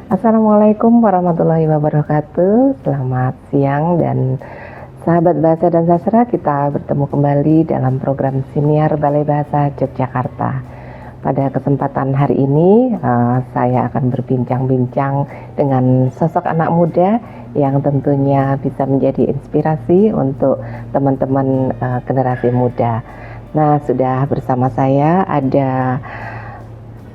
Assalamualaikum warahmatullahi wabarakatuh. Selamat siang dan sahabat bahasa dan sastra, kita bertemu kembali dalam program Siniar Balai Bahasa Yogyakarta. Pada kesempatan hari ini saya akan berbincang-bincang dengan sosok anak muda yang tentunya bisa menjadi inspirasi untuk teman-teman generasi muda. Nah, sudah bersama saya ada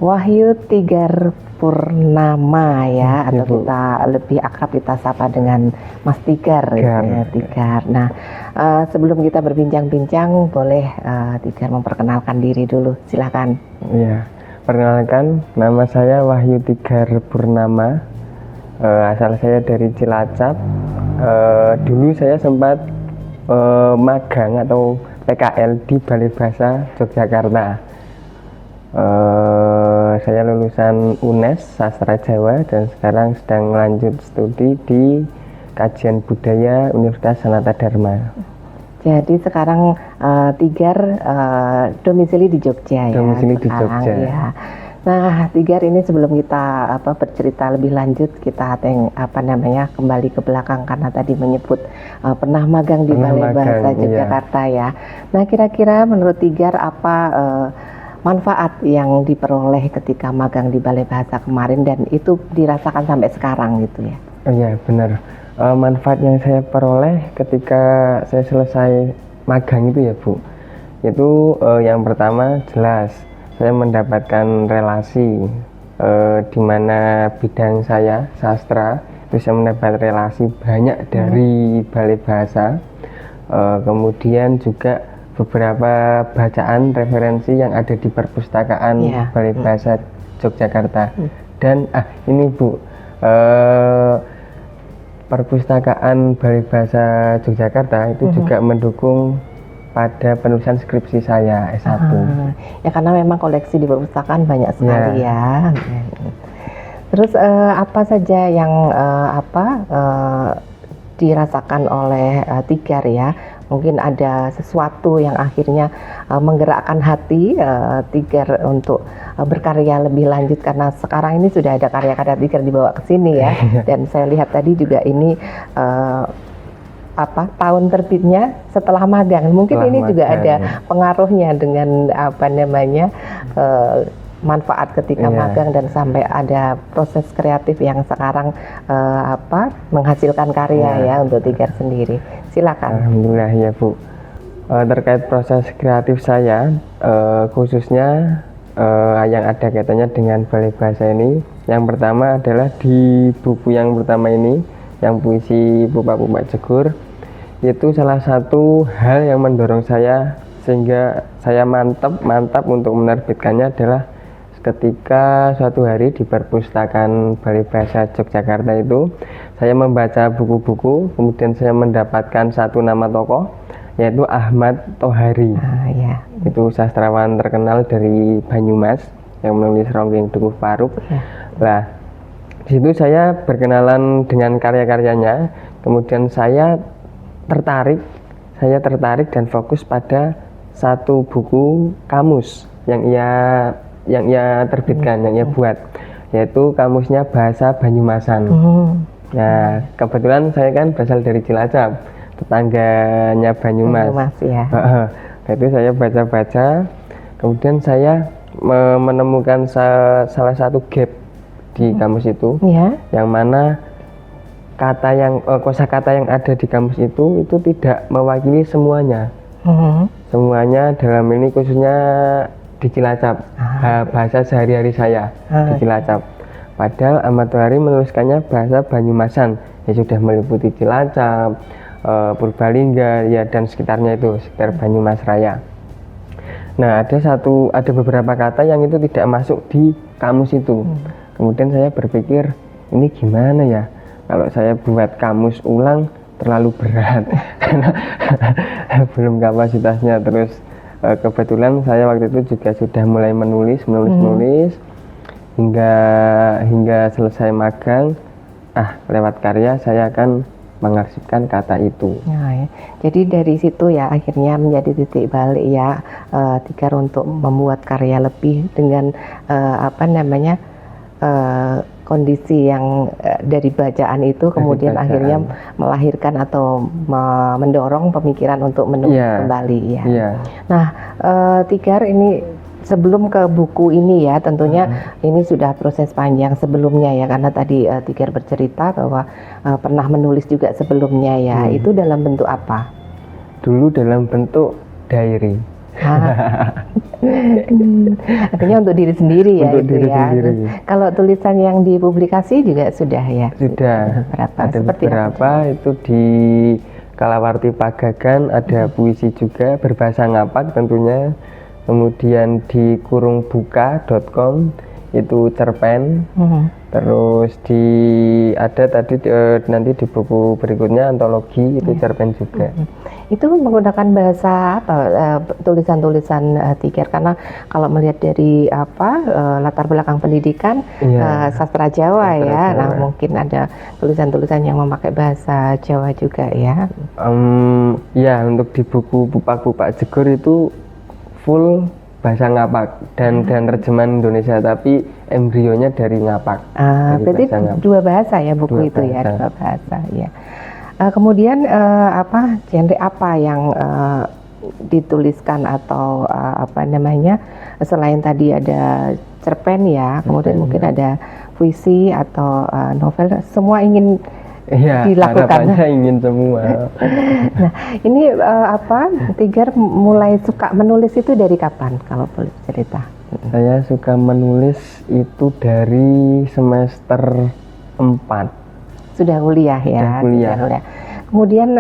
Wahyu Tigar Purnama ya, atau kita lebih akrab kita sapa dengan Mas Tigar ya, Tigar. Nah, sebelum kita berbincang-bincang, boleh Tigar memperkenalkan diri dulu, silakan. Iya, perkenalkan, nama saya Wahyu Tigar Purnama. Asal saya dari Cilacap. Dulu saya sempat magang atau PKL di Balai Bahasa Yogyakarta. Saya lulusan UNES Sastra Jawa dan sekarang sedang lanjut studi di Kajian Budaya Universitas Sanata Dharma. Jadi sekarang Tigar domisili di Jogja ya. Domisili di Jogja. Ya. Nah, Tigar ini sebelum kita bercerita lebih lanjut, kita kembali ke belakang karena tadi menyebut pernah magang di Balai Bahasa Yogyakarta ya. Nah, kira-kira menurut Tigar apa manfaat yang diperoleh ketika magang di Balai Bahasa kemarin dan itu dirasakan sampai sekarang gitu ya? Oh iya, benar. Manfaat yang saya peroleh ketika saya selesai magang itu ya Bu, itu yang pertama jelas saya mendapatkan relasi, di mana bidang saya sastra itu saya mendapat relasi banyak dari Balai Bahasa, kemudian juga beberapa bacaan referensi yang ada di perpustakaan Balai Bahasa Yogyakarta. Dan ini Bu, perpustakaan Balai Bahasa Yogyakarta itu juga mendukung pada penulisan skripsi saya S1. Ya karena memang koleksi di perpustakaan banyak sekali ya. Terus apa saja yang dirasakan oleh Tigar ya? Mungkin ada sesuatu yang akhirnya menggerakkan hati Tigar untuk berkarya lebih lanjut, karena sekarang ini sudah ada karya-karya Tigar dibawa ke sini ya. Dan saya lihat tadi juga ini tahun terbitnya setelah magang. Mungkin ini juga ada pengaruhnya dengan manfaat ketika magang dan sampai ada proses kreatif yang sekarang menghasilkan karya ya untuk Tigar sendiri. Silakan. Alhamdulillah ya Bu. Terkait proses kreatif saya, khususnya yang ada kaitannya dengan Balai Bahasa ini, yang pertama adalah di buku yang pertama ini, yang puisi Pupa-Pupa Jegur, itu salah satu hal yang mendorong saya sehingga saya mantap untuk menerbitkannya adalah ketika suatu hari di perpustakaan Balai Bahasa Yogyakarta itu saya membaca buku-buku, kemudian saya mendapatkan satu nama tokoh yaitu Ahmad Tohari. Itu sastrawan terkenal dari Banyumas yang menulis Ronggeng Dukuh Paruk. Nah, di situ saya berkenalan dengan karya-karyanya, kemudian saya tertarik dan fokus pada satu buku kamus yang ia terbitkan, yang ia buat, yaitu kamusnya bahasa Banyumasan. Nah, kebetulan saya kan berasal dari Cilacap, tetangganya Banyumas ya. Itu saya baca-baca, kemudian saya menemukan salah satu gap di kamus itu, yang mana kosakata yang ada di kamus itu tidak mewakili semuanya. Semuanya dalam ini khususnya di Cilacap, bahasa sehari-hari saya di Cilacap. Padahal Ahmad Tohari menuliskannya bahasa Banyumasan, ya sudah meliputi Cilacap, Purbalingga ya dan sekitarnya itu, sekitar Banyumas Raya. Nah, ada beberapa kata yang itu tidak masuk di kamus itu. Kemudian saya berpikir, ini gimana ya? Kalau saya buat kamus ulang terlalu berat karena belum kapasitasnya. Terus kebetulan saya waktu itu juga sudah mulai menulis hingga selesai magang. Lewat karya saya akan mengarsipkan kata itu. Ya. Jadi dari situ ya akhirnya menjadi titik balik ya Tigar untuk membuat karya lebih dengan kondisi yang dari bacaan itu kemudian bacaan. akhirnya melahirkan atau mendorong pemikiran untuk menulis kembali ya. Iya. Nah, Tigar, ini sebelum ke buku ini ya, tentunya ini sudah proses panjang sebelumnya ya, karena tadi Tigar bercerita bahwa pernah menulis juga sebelumnya ya. Itu dalam bentuk apa? Dulu dalam bentuk diary. Artinya untuk diri sendiri ya. Untuk itu diri ya. sendiri. Terus, kalau tulisan yang dipublikasi juga sudah ya? Sudah. Ada beberapa itu di Kalawarti Pagagan, ada puisi juga berbahasa Ngapak tentunya. Kemudian di kurungbuka.com itu cerpen. Terus ada tadi nanti di buku berikutnya antologi itu cerpen juga. Itu menggunakan bahasa apa tulisan-tulisan Tigar? Karena kalau melihat dari latar belakang pendidikan sastra Jawa ya, nah mungkin ada tulisan-tulisan yang memakai bahasa Jawa juga ya. Ya, untuk di buku Pupak-Pupak Jegur itu full bahasa Ngapak dan terjemahan Indonesia, tapi embrionya dari Ngapak. Berarti dua bahasa ya buku itu ya, dua bahasa ya. Kemudian genre apa yang dituliskan atau selain tadi ada cerpen ya, kemudian mungkin ada puisi atau novel, semua ingin dilakukan. Harapannya ingin semua. Nah, ini Tigar mulai suka menulis itu dari kapan kalau boleh cerita? Saya suka menulis itu dari semester 4. Sudah kuliah ya. Sudah kuliah. Kemudian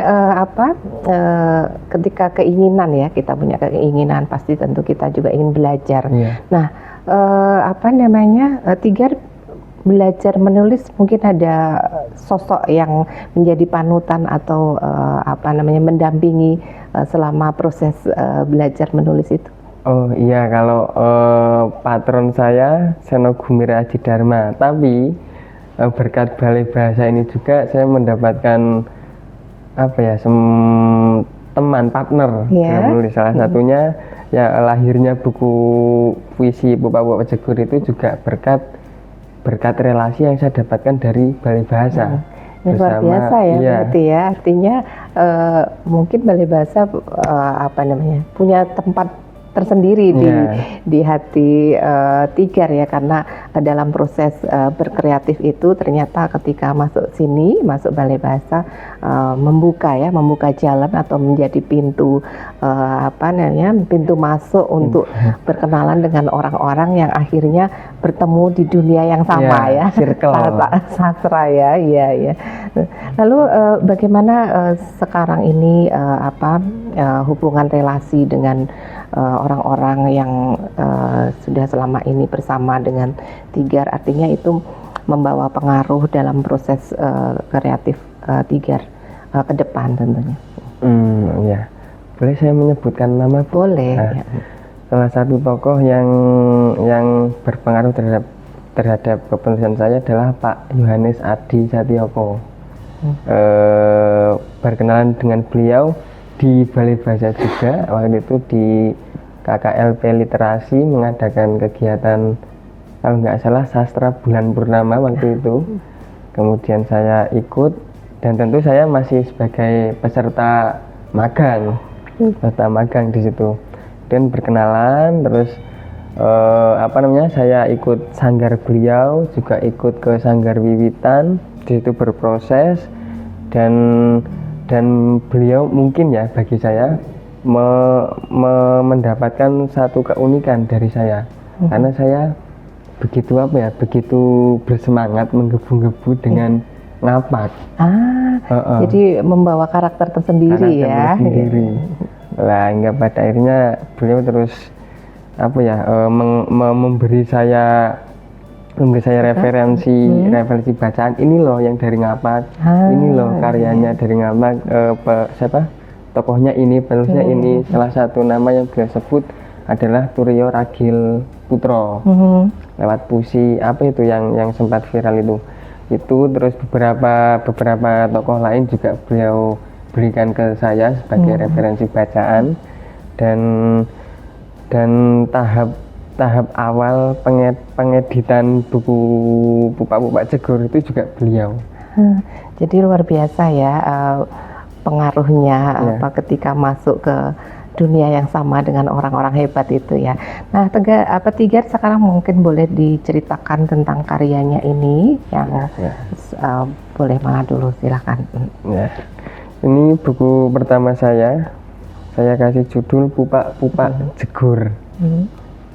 ketika keinginan ya, kita punya keinginan, pasti tentu kita juga ingin belajar. Nah, Tigar belajar menulis, mungkin ada sosok yang menjadi panutan atau mendampingi selama proses belajar menulis itu? Oh iya, kalau patron saya Seno Gumira Aji Dharma, tapi berkat Balai Bahasa ini juga saya mendapatkan teman partner dalam menulis. Salah satunya ya lahirnya buku puisi Pupak-Pupak Jegur itu juga berkat relasi yang saya dapatkan dari Balai Bahasa. Luar biasa ya, berarti ya, artinya mungkin Balai Bahasa punya tempat tersendiri di hati Tigar ya, karena dalam proses berkreatif itu ternyata ketika masuk Balai Bahasa membuka jalan atau menjadi pintu pintu masuk untuk berkenalan dengan orang-orang yang akhirnya bertemu di dunia yang sama ya, circle sastra ya. Lalu bagaimana sekarang ini hubungan relasi dengan orang-orang yang sudah selama ini bersama dengan Tigar, artinya itu membawa pengaruh dalam proses kreatif Tigar ke depan tentunya. Ya, boleh saya menyebutkan nama? Boleh. Salah satu tokoh yang berpengaruh terhadap kepenulisan saya adalah Pak Yohanes Adi Satyoko. Berkenalan dengan beliau di Balai Bahasa juga, waktu itu di KKLP Literasi mengadakan kegiatan, kalau nggak salah, sastra bulan purnama waktu itu. Kemudian saya ikut, dan tentu saya masih sebagai peserta magang di situ. Dan berkenalan, terus saya ikut sanggar beliau, juga ikut ke sanggar Wiwitan, di situ berproses, dan beliau mungkin ya bagi saya mendapatkan satu keunikan dari saya, karena saya begitu bersemangat menggebu-gebu dengan Ngapak. Jadi membawa karakter tersendiri ya. Lah, hingga pada akhirnya beliau terus memberi saya referensi bacaan. Ini loh yang dari Ngapak, ini loh karyanya dari Ngapak, tokohnya ini, penulisnya ini. Salah satu nama yang beliau sebut adalah Turio Ragil Putro, lewat puisi itu yang sempat viral itu. Terus beberapa tokoh lain juga beliau berikan ke saya sebagai referensi bacaan, dan tahap tahap awal pengeditan buku Pupak-Pupak Jegur itu juga beliau. Jadi luar biasa ya pengaruhnya apa ketika masuk ke dunia yang sama dengan orang-orang hebat itu ya. Nah, Tigar sekarang mungkin boleh diceritakan tentang karyanya ini yang boleh mana dulu silahkan. Ya. Ini buku pertama saya kasih judul Pupak-Pupak Jegur.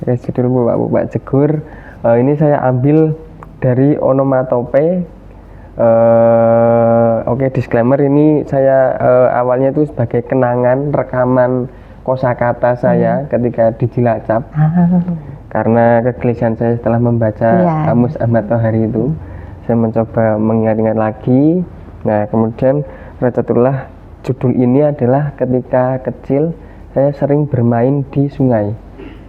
Kasih judul Pupak-Pupak Jegur. Ini saya ambil dari onomatope. Oke, disclaimer, ini saya awalnya itu sebagai kenangan rekaman kosakata saya ketika di Cilacap. Karena kegelisahan saya setelah membaca Kamus Ahmad Tohari itu, saya mencoba mengingat-ingat lagi. Nah, kemudian tercatulah judul ini adalah ketika kecil saya sering bermain di sungai.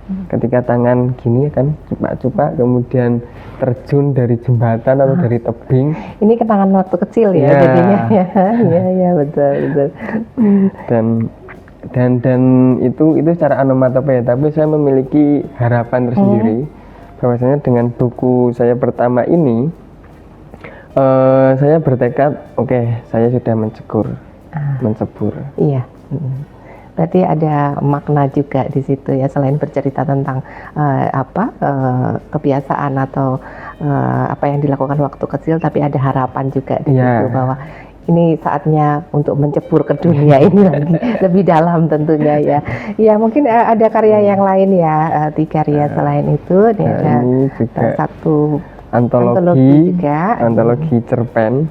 Ketika tangan gini kan cupak-cupak, kemudian terjun dari jembatan atau dari tebing. Ini kenangan waktu kecil ya jadinya ya. Iya betul. Dan itu secara onomatope, tapi saya memiliki harapan tersendiri bahwasanya dengan buku saya pertama ini saya bertekad saya sudah mencebur. Iya. Berarti ada makna juga di situ ya, selain bercerita tentang kebiasaan atau apa yang dilakukan waktu kecil, tapi ada harapan juga di situ bahwa ini saatnya untuk mencebur ke dunia ini lagi lebih dalam tentunya ya. Ya mungkin ada karya yang lain ya, di karya selain itu ada ini juga satu antologi cerpen.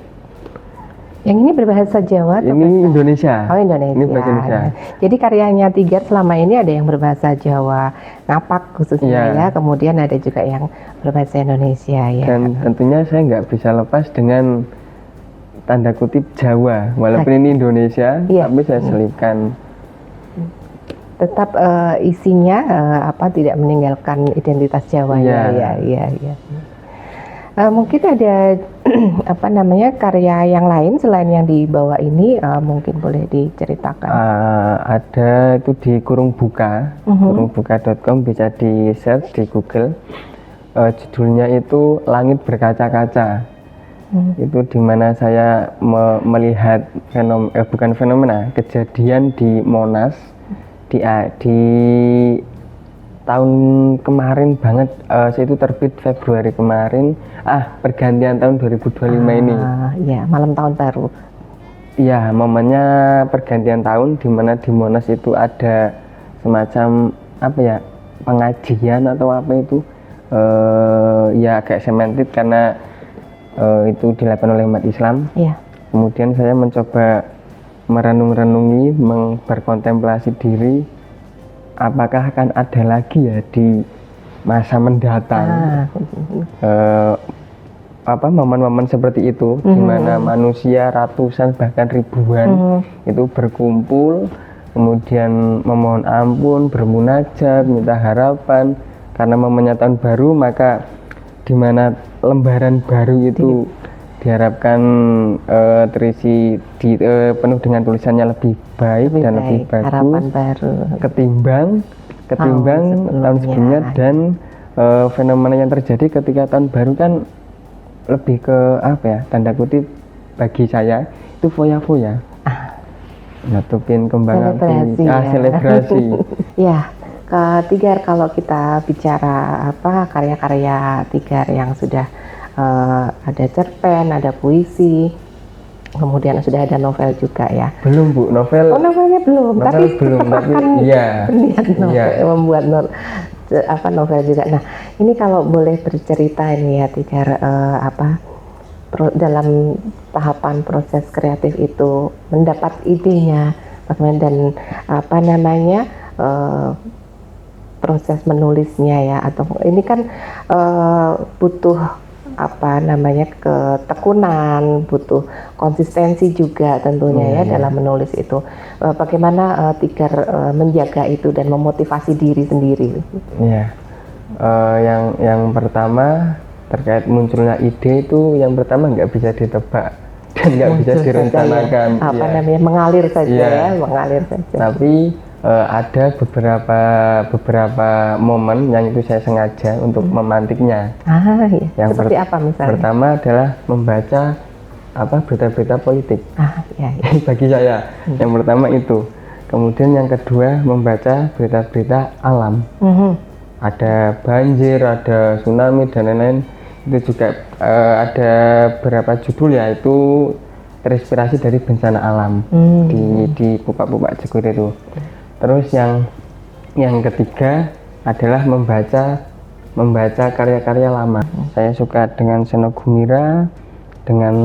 Yang ini berbahasa Jawa atau ini Indonesia? Oh, Indonesia. Ini bahasa Indonesia. Jadi karyanya Tigar selama ini ada yang berbahasa Jawa, Ngapak khususnya ya, kemudian ada juga yang berbahasa Indonesia ya. Dan tentunya saya nggak bisa lepas dengan tanda kutip Jawa, walaupun ini Indonesia, tapi saya selipkan. Tetap isinya tidak meninggalkan identitas Jawa ya. Mungkin ada karya yang lain selain yang dibawa ini, mungkin boleh diceritakan. Ada itu di Kurungbuka, kurungbuka.com, bisa di search di Google. Judulnya itu Langit Berkaca-Kaca. Itu dimana saya melihat kejadian di Monas di tahun kemarin banget, itu terbit Februari kemarin, pergantian tahun 2025 ini. Iya, malam tahun baru. Iya, momennya pergantian tahun, di mana di Monas itu ada semacam pengajian atau apa itu, agak semented karena itu dilakukan oleh umat Islam. Iya. Kemudian saya mencoba merenung-renungi, berkontemplasi diri, apakah akan ada lagi ya di masa mendatang momen-momen seperti itu, di mana manusia ratusan bahkan ribuan itu berkumpul, kemudian memohon ampun, bermunajat, minta harapan karena momennya tahun baru, maka di mana lembaran baru itu diharapkan terisi penuh dengan tulisannya lebih baik dan lebih bagus, harapan baru ketimbang tahun sebelumnya. Dan fenomena yang terjadi ketika tahun baru kan lebih ke tanda kutip bagi saya itu foya-foya, nutupin kembang api, selebrasi. Ya, Tigar, kalau kita bicara karya-karya Tigar yang sudah ada cerpen, ada puisi, kemudian sudah ada novel juga ya. Belum Bu, novel. Oh, novelnya belum. Novel belum, tapi berniat membuat novel juga. Nah, ini kalau boleh bercerita ini ya Tigar, dalam tahapan proses kreatif itu mendapat idenya, dan proses menulisnya ya, atau ini kan butuh ketekunan, butuh konsistensi juga tentunya dalam menulis itu. Bagaimana Tigar menjaga itu dan memotivasi diri sendiri? Yang pertama terkait munculnya ide itu, yang pertama nggak bisa ditebak dan nggak bisa direncanakan. Mengalir saja mengalir saja. Tapi ada beberapa momen yang itu saya sengaja untuk memantiknya. Iya. Yang Seperti apa misalnya? Pertama adalah membaca berita-berita politik. Iya. Bagi saya, yang pertama itu. Kemudian yang kedua membaca berita-berita alam. Ada banjir, ada tsunami dan lain-lain. Itu juga ada beberapa judul ya, itu terinspirasi dari bencana alam di Pupak-Pupak Jegur itu. Terus yang ketiga adalah membaca karya-karya lama. Saya suka dengan Seno Gumira, dengan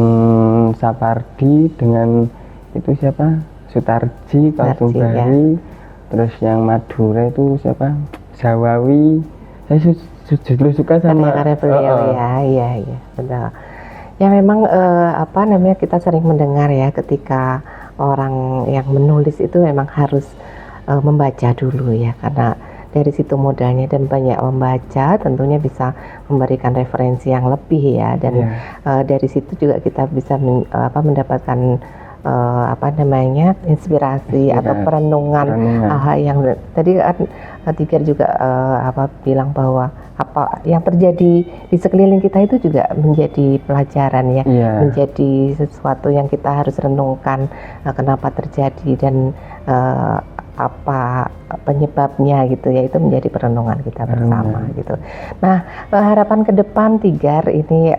Sapardi, dengan itu siapa? Sutarji, Kaltumbari, terus yang Madura itu siapa? Zawawi. Saya justru suka sama karya-karya beliau ya, betul. Ya memang kita sering mendengar ya, ketika orang yang menulis itu memang harus membaca dulu ya, karena dari situ modalnya, dan banyak membaca tentunya bisa memberikan referensi yang lebih ya, dan dari situ juga kita bisa mendapatkan inspirasi atau perenungan hal yang tadi kan Tigor juga bilang bahwa apa yang terjadi di sekeliling kita itu juga menjadi pelajaran ya, menjadi sesuatu yang kita harus renungkan kenapa terjadi dan apa penyebabnya gitu ya, itu menjadi perenungan kita bersama gitu. Nah, harapan ke depan Tigor ini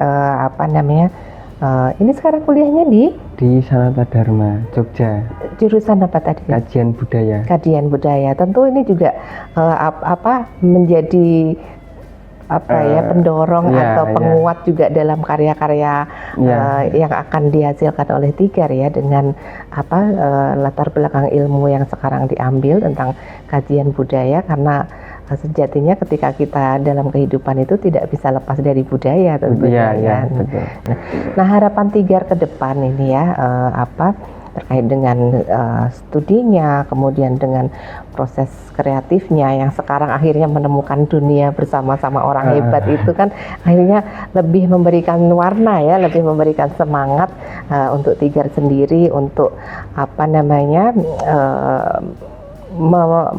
ini sekarang kuliahnya di Sanata Dharma, Jogja. Jurusan apa tadi? Kajian budaya. Kajian budaya. Tentu ini juga menjadi pendorong atau penguat juga dalam karya-karya yang akan dihasilkan oleh Tigor ya, dengan latar belakang ilmu yang sekarang diambil tentang kajian budaya, karena sejatinya ketika kita dalam kehidupan itu tidak bisa lepas dari budaya tentunya ya. Betul. Nah, harapan Tigor ke depan ini ya terkait dengan studinya, kemudian dengan proses kreatifnya yang sekarang akhirnya menemukan dunia bersama-sama orang hebat itu kan akhirnya lebih memberikan warna ya, lebih memberikan semangat untuk Tigor sendiri untuk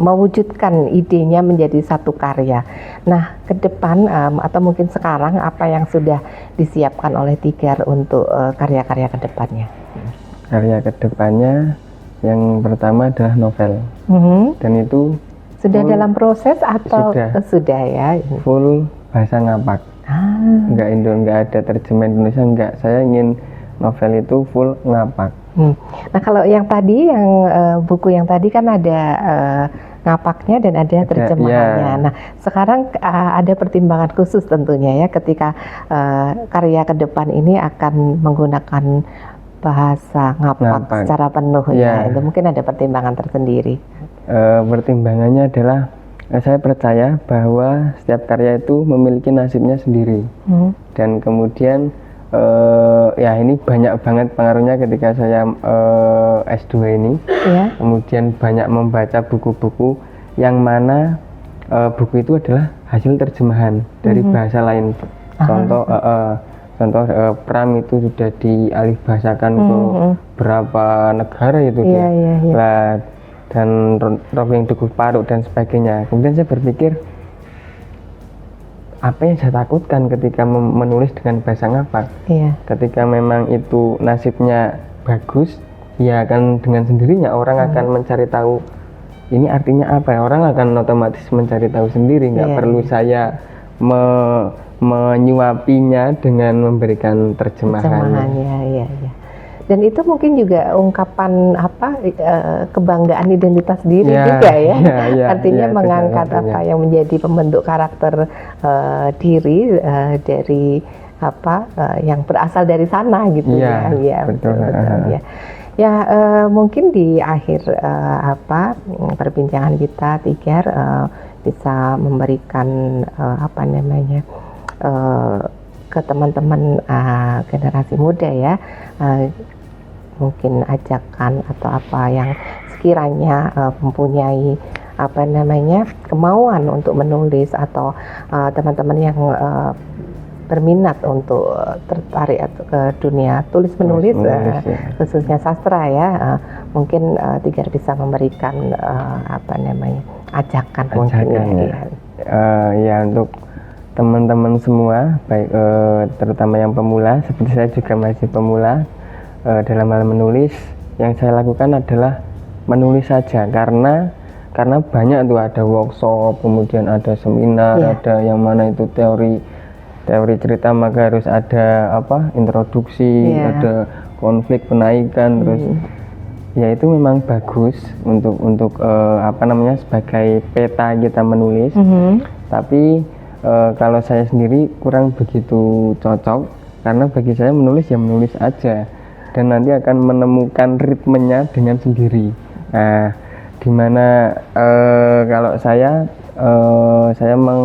mewujudkan idenya menjadi satu karya. Nah, ke depan atau mungkin sekarang apa yang sudah disiapkan oleh Tigor untuk karya-karya ke depannya? Karya ke depannya yang pertama adalah novel. Dan itu sudah dalam proses atau sudah ya? Full bahasa ngapak. Enggak ada terjemahan Indonesia, enggak. Saya ingin novel itu full ngapak. Nah, kalau yang tadi, buku yang tadi kan ada ngapaknya dan ada terjemahannya. Nah, sekarang ada pertimbangan khusus tentunya ya, ketika karya ke depan ini akan menggunakan bahasa ngapak secara penuh ya. Itu mungkin ada pertimbangan tersendiri. Pertimbangannya adalah saya percaya bahwa setiap karya itu memiliki nasibnya sendiri. Dan kemudian ini banyak banget pengaruhnya ketika saya S2 ini. Kemudian banyak membaca buku-buku yang mana buku itu adalah hasil terjemahan dari bahasa lain. Contoh Pram itu sudah dialihbahasakan ke berapa negara itu dan Robin Dukuh Paruk dan sebagainya. Kemudian saya berpikir, apa yang saya takutkan ketika menulis dengan bahasa ngapak? Ketika memang itu nasibnya bagus, ya akan dengan sendirinya orang akan mencari tahu ini artinya apa. Orang akan otomatis mencari tahu sendiri, nggak perlu saya menyuapinya dengan memberikan terjemahan. Dan itu mungkin juga ungkapan kebanggaan identitas diri juga ya. Artinya mengangkat yang menjadi pembentuk karakter diri dari yang berasal dari sana gitu ya. Betul. Ya, mungkin di akhir perbincangan kita Tigor bisa memberikan ke teman-teman generasi muda ya, mungkin ajakan atau apa yang sekiranya mempunyai kemauan untuk menulis, atau teman-teman yang berminat untuk tertarik ke dunia tulis menulis, khususnya sastra ya, mungkin Tigar bisa memberikan ajakan mungkin ya. Ya untuk teman-teman semua, baik terutama yang pemula, seperti saya juga masih pemula dalam hal menulis, yang saya lakukan adalah menulis saja, karena banyak tuh, ada workshop, kemudian ada seminar, ada yang mana itu teori cerita, maka harus ada introduksi, ada konflik penaikan, terus ya itu memang bagus untuk sebagai peta kita menulis. Tapi kalau saya sendiri kurang begitu cocok, karena bagi saya menulis ya menulis aja, dan nanti akan menemukan ritmenya dengan sendiri. Nah, dimana kalau saya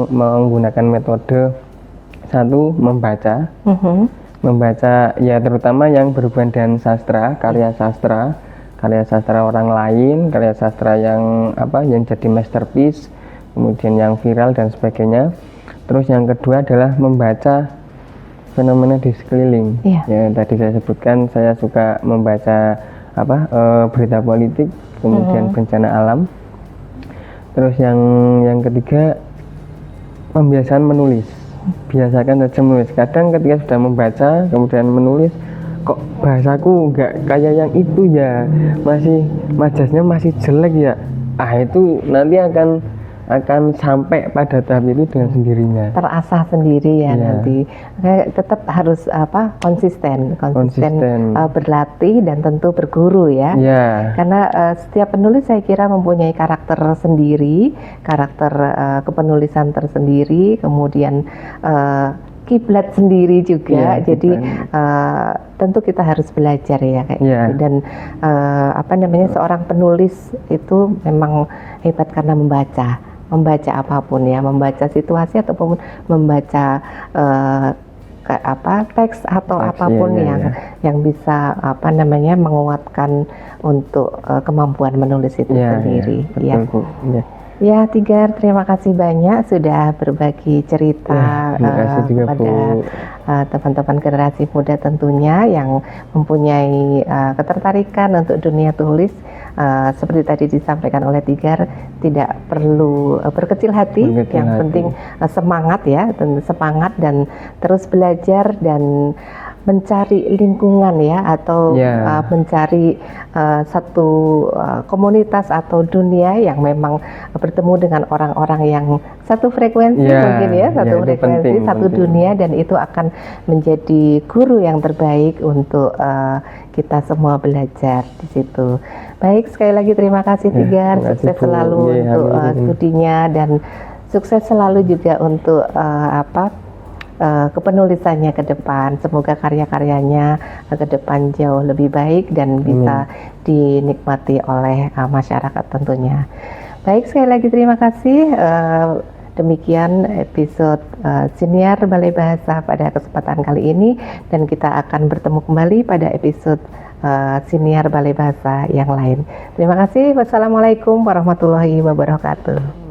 menggunakan metode satu, membaca ya, terutama yang berhubungan dengan sastra, karya sastra orang lain, karya sastra yang jadi masterpiece, kemudian yang viral dan sebagainya. Terus yang kedua adalah membaca fenomena di sekeliling. Ya, tadi saya sebutkan saya suka membaca berita politik, kemudian bencana alam. Terus yang ketiga, pembiasaan menulis. Biasakan saja menulis. Kadang ketika sudah membaca kemudian menulis, kok bahasaku nggak kayak yang itu ya, masih majasnya masih jelek ya. Itu nanti akan sampai pada tahap itu dengan sendirinya. Terasah sendiri ya nanti. Tetap harus konsisten berlatih dan tentu berguru ya. Karena setiap penulis saya kira mempunyai karakter sendiri, karakter kepenulisan tersendiri, kemudian kiblat sendiri juga. Jadi tentu kita harus belajar ya kayak gitu. Dan seorang penulis itu memang hebat karena membaca apapun ya, membaca situasi ataupun membaca teks atau apapun yang bisa menguatkan untuk kemampuan menulis itu sendiri. Betul, Ya, Tigar, terima kasih banyak sudah berbagi cerita kepada teman-teman generasi muda tentunya yang mempunyai ketertarikan untuk dunia tulis. Seperti tadi disampaikan oleh Tigar, tidak perlu berkecil hati, penting semangat ya, semangat dan terus belajar dan mencari lingkungan ya, atau mencari satu komunitas atau dunia yang memang bertemu dengan orang-orang yang satu frekuensi mungkin ya, satu frekuensi, satu dunia, dan itu akan menjadi guru yang terbaik untuk kita semua belajar di situ. Baik, sekali lagi terima kasih Tigar, sukses selalu untuk studinya, dan sukses selalu juga untuk kepenulisannya ke depan. Semoga karya-karyanya ke depan jauh lebih baik dan bisa dinikmati oleh masyarakat tentunya. Baik, sekali lagi terima kasih. Demikian episode Siniar Balai Bahasa pada kesempatan kali ini, dan kita akan bertemu kembali pada episode Siniar Balai Bahasa yang lain. Terima kasih. Wassalamualaikum warahmatullahi wabarakatuh.